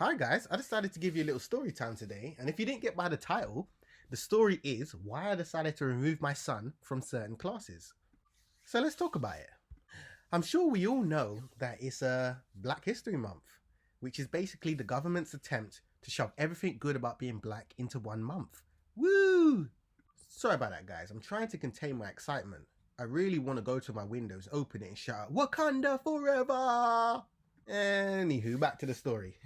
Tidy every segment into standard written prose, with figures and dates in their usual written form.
Hi guys, I decided to give you a little story time today, and if you didn't get by the title, the story is why I decided to remove my son from certain classes. So let's talk about it. I'm sure we all know that it's Black History Month, which is basically the government's attempt to shove everything good about being black into 1 month. Woo! Sorry about that guys, I'm trying to contain my excitement. I really want to go to my windows, open it and shout out, Wakanda forever! Anywho, back to the story.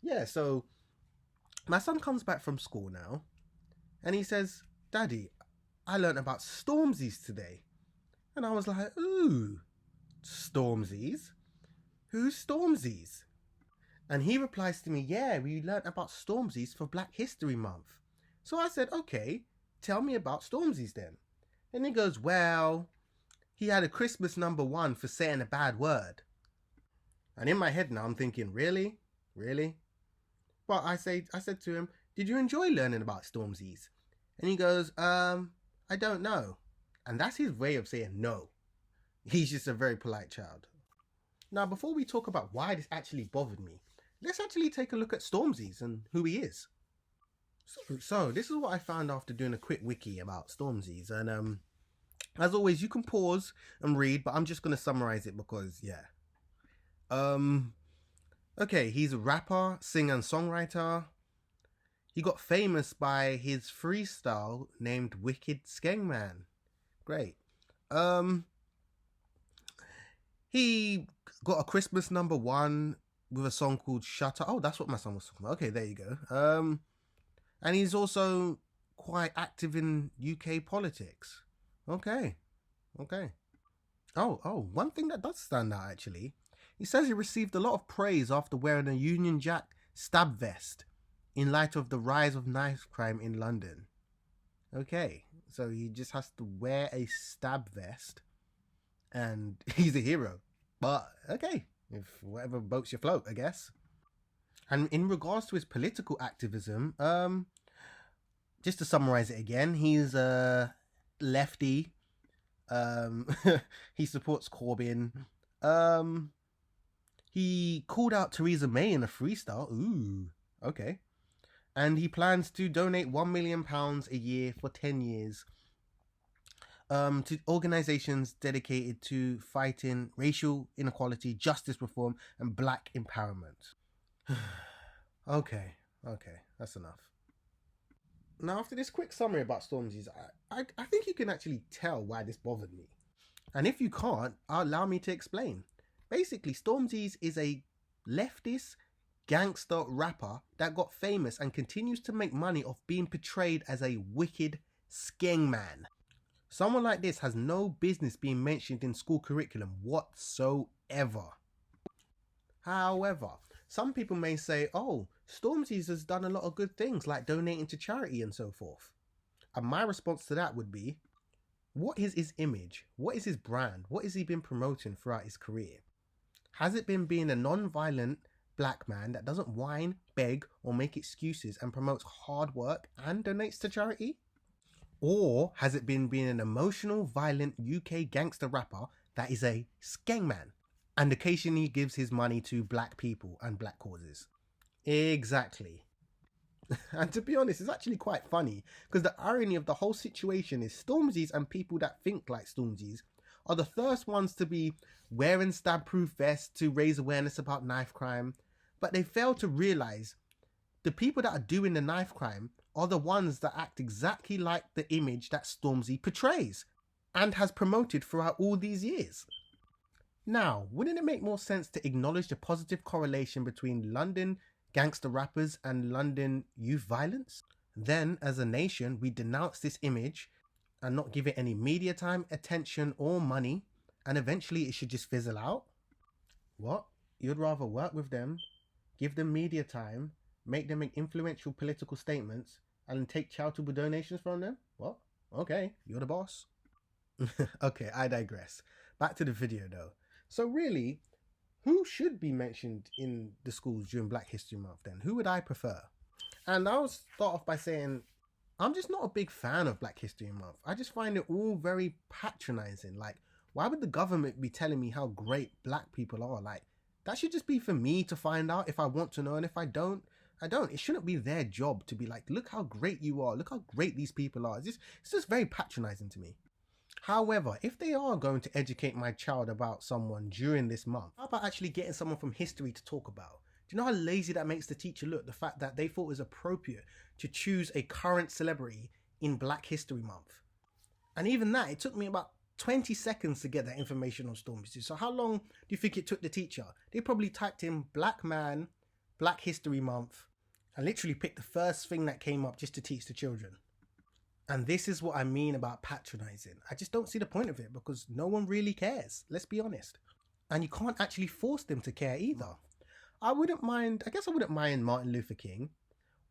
Yeah, so my son comes back from school now and he says, Daddy, I learned about Stormzy's today. And I was like, ooh, Stormzy's? Who's Stormzy's? And he replies to me, yeah, we learnt about Stormzy's for Black History Month. So I said, okay, tell me about Stormzy's then. And he goes, well, he had a Christmas #1 for saying a bad word. And in my head now, I'm thinking, really? Really? Well, I said to him, did you enjoy learning about Stormzy's? And he goes, I don't know. And that's his way of saying no. He's just a very polite child. Now, before we talk about why this actually bothered me, let's actually take a look at Stormzy's and who he is. So this is what I found after doing a quick wiki about Stormzy's. And as always, you can pause and read, but I'm just going to summarize it because, yeah. Okay, he's a rapper, singer and songwriter. He got famous by his freestyle named Wicked Skengman. Great. He got a Christmas #1 with a song called Shut Up. Oh, that's what my son was talking about. Okay, there you go. And he's also quite active in UK politics. Okay. Oh, one thing that does stand out actually. He says he received a lot of praise after wearing a Union Jack stab vest in light of the rise of knife crime in London. Okay, so he just has to wear a stab vest and he's a hero. But okay, if whatever boats your float, I guess. And in regards to his political activism, just to summarize it again, he's a lefty. He supports Corbyn. He called out Theresa May in a freestyle. Ooh, okay. And he plans to donate £1 million a year for 10 years to organisations dedicated to fighting racial inequality, justice reform, and black empowerment. Okay, that's enough. Now, after this quick summary about Stormzy's, I think you can actually tell why this bothered me. And if you can't, allow me to explain. Basically, Stormzy's is a leftist gangster rapper that got famous and continues to make money off being portrayed as a wicked skengman. Someone like this has no business being mentioned in school curriculum whatsoever. However, some people may say, oh, Stormzy's has done a lot of good things like donating to charity and so forth. And my response to that would be, what is his image? What is his brand? What has he been promoting throughout his career? Has it been being a non-violent black man that doesn't whine, beg, or make excuses and promotes hard work and donates to charity? Or has it been being an emotional, violent UK gangster rapper that is a skengman and occasionally gives his money to black people and black causes? Exactly. And to be honest, it's actually quite funny because the irony of the whole situation is Stormzy's and people that think like Stormzy's are the first ones to be wearing stab-proof vests to raise awareness about knife crime, but they fail to realise the people that are doing the knife crime are the ones that act exactly like the image that Stormzy portrays and has promoted throughout all these years. Now, wouldn't it make more sense to acknowledge the positive correlation between London gangster rappers and London youth violence? Then, as a nation, we denounce this image and not give it any media time, attention or money, and eventually it should just fizzle out? What? You'd rather work with them, give them media time, make them make influential political statements, and take charitable donations from them? What? Okay, you're the boss. Okay, I digress. Back to the video though. So really, who should be mentioned in the schools during Black History Month then? Who would I prefer? And I'll start off by saying, I'm just not a big fan of Black History Month. I just find it all very patronizing. Like, why would the government be telling me how great black people are? Like, That should just be for me to find out if I want to know, and if I don't, I don't. It shouldn't be their job to be like, look how great you are, look how great these people are. It's just very patronizing to me. However, if they are going to educate my child about someone during this month, how about actually getting someone from history to talk about? Do you know how lazy that makes the teacher look? The fact that they thought it was appropriate to choose a current celebrity in Black History Month. And even that, it took me about 20 seconds to get that information on Stormzy. So how long do you think it took the teacher? They probably typed in Black man, Black History Month, and literally picked the first thing that came up just to teach the children. And this is what I mean about patronizing. I just don't see the point of it, because no one really cares. Let's be honest. And you can't actually force them to care either. I wouldn't mind Martin Luther King,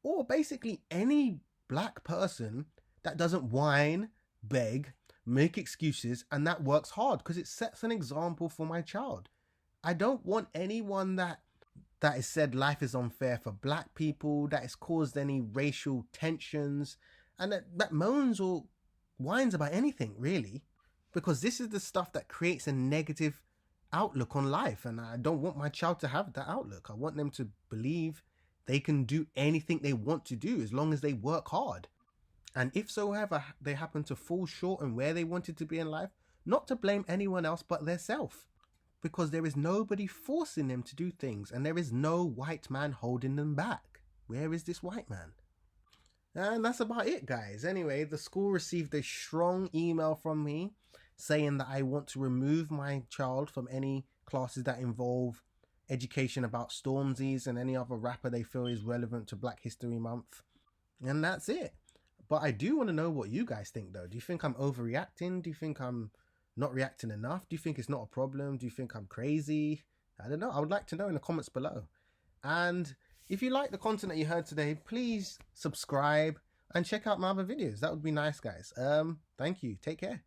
or basically any Black person that doesn't whine, beg, make excuses, and that works hard, because it sets an example for my child. I don't want anyone that has said life is unfair for Black people, that has caused any racial tensions, and that moans or whines about anything, really, because this is the stuff that creates a negative outlook on life, and I don't want my child to have that outlook. I want them to believe they can do anything they want to do as long as they work hard. And if so ever they happen to fall short on where they wanted to be in life, not to blame anyone else but theirself, because there is nobody forcing them to do things, and there is no white man holding them back. Where is this white man? And that's about it, guys. Anyway, the school received a strong email from me saying that I want to remove my child from any classes that involve education about Stormzy's and any other rapper they feel is relevant to Black History Month. And that's it. But I do want to know what you guys think, though. Do you think I'm overreacting? Do you think I'm not reacting enough? Do you think it's not a problem? Do you think I'm crazy? I don't know. I would like to know in the comments below. And if you like the content that you heard today, please subscribe and check out my other videos. That would be nice, guys. Thank you. Take care.